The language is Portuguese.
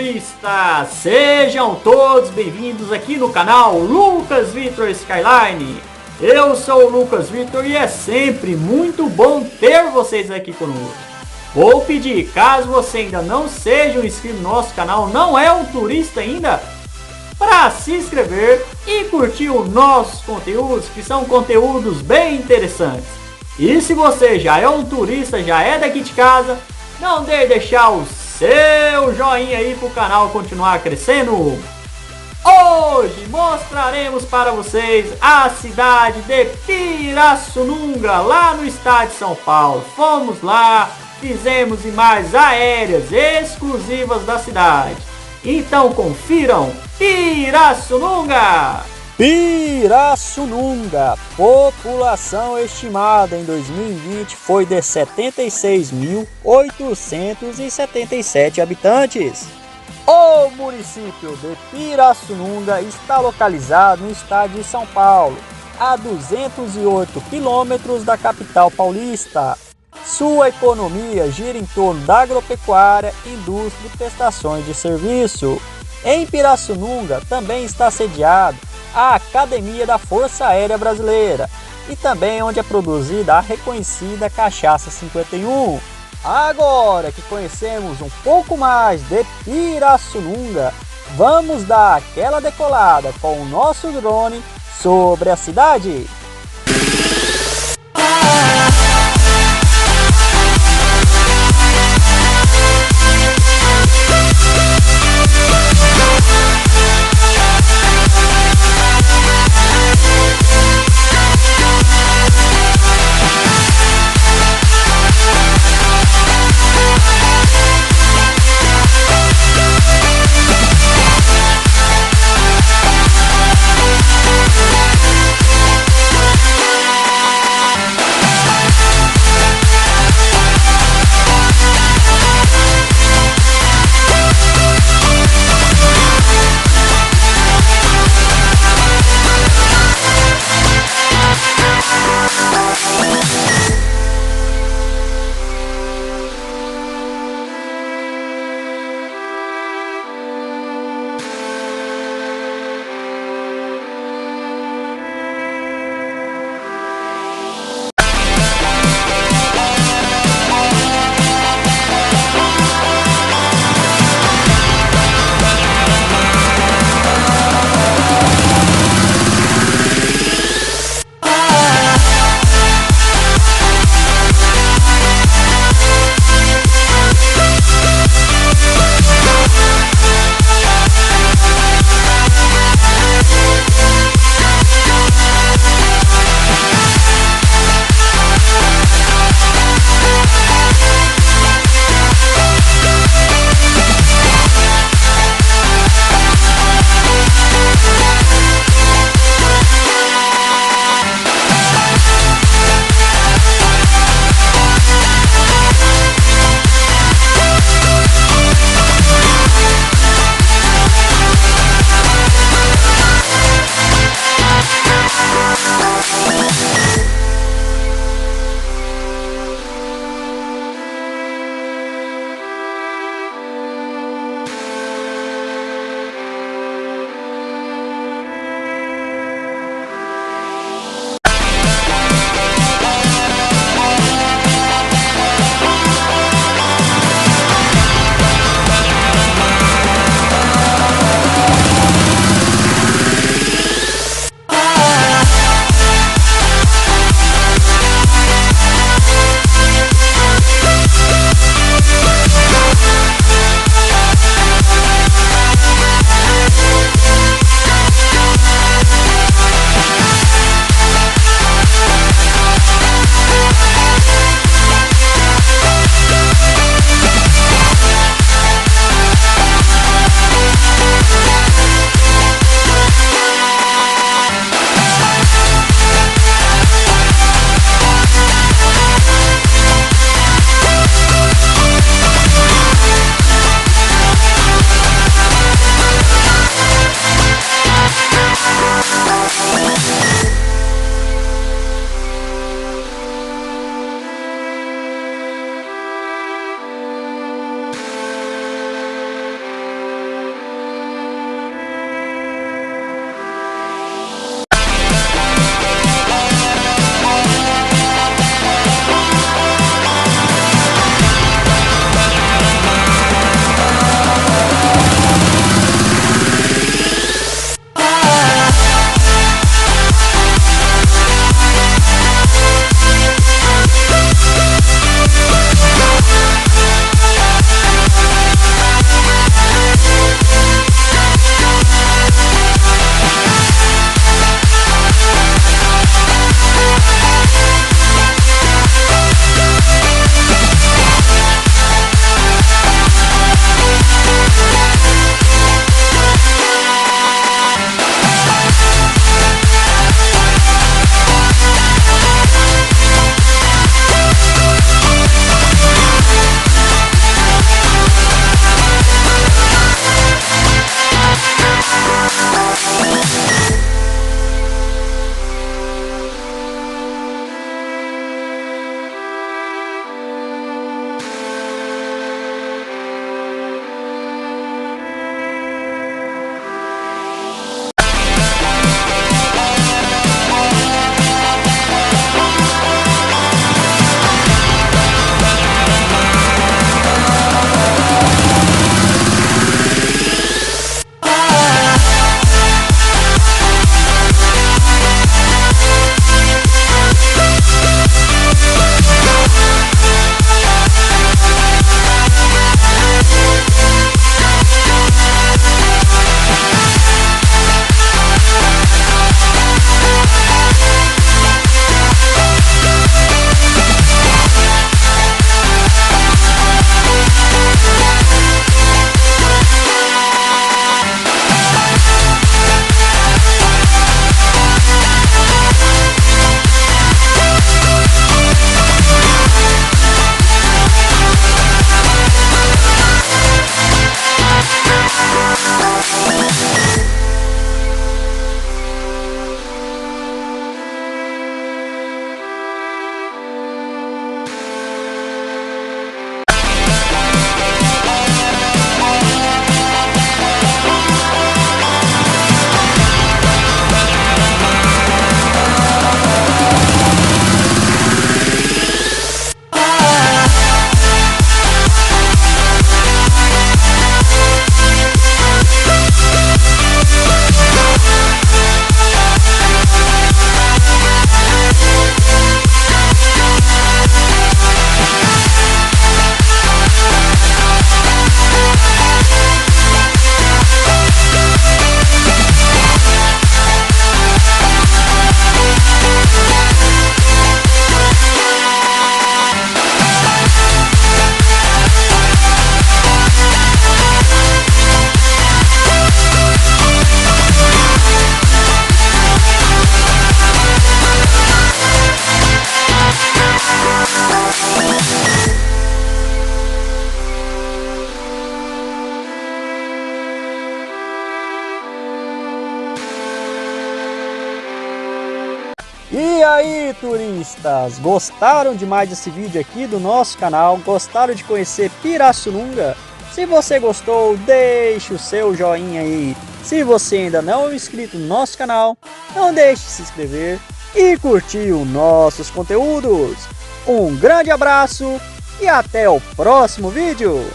turistas! Sejam todos bem-vindos aqui no canal Lucas Vitor Skyline. Eu sou o Lucas Vitor e é sempre muito bom ter vocês aqui conosco. Vou pedir, caso você ainda não seja um inscrito no nosso canal, não é um turista ainda, para se inscrever e curtir os nossos conteúdos, que são conteúdos bem interessantes. E se você já é um turista, já é daqui de casa, não deixe de deixar o seu joinha aí para o canal continuar crescendo. Hoje mostraremos para vocês a cidade de Pirassununga, lá no estado de São Paulo. Fomos lá, fizemos imagens aéreas exclusivas da cidade. Então confiram Pirassununga! Pirassununga, população estimada em 2020 foi de 76.877 habitantes. O município de Pirassununga está localizado no estado de São Paulo, a 208 quilômetros da capital paulista. Sua economia gira em torno da agropecuária, indústria e prestações de serviço. Em Pirassununga também está sediado a Academia da Força Aérea Brasileira e também onde é produzida a reconhecida Cachaça 51. Agora que conhecemos um pouco mais de Pirassununga, vamos dar aquela decolada com o nosso drone sobre a cidade. E aí, turistas, gostaram de mais desse vídeo aqui do nosso canal? Gostaram de conhecer Pirassununga? Se você gostou, deixe o seu joinha aí. Se você ainda não é inscrito no nosso canal, não deixe de se inscrever e curtir os nossos conteúdos. Um grande abraço e até o próximo vídeo!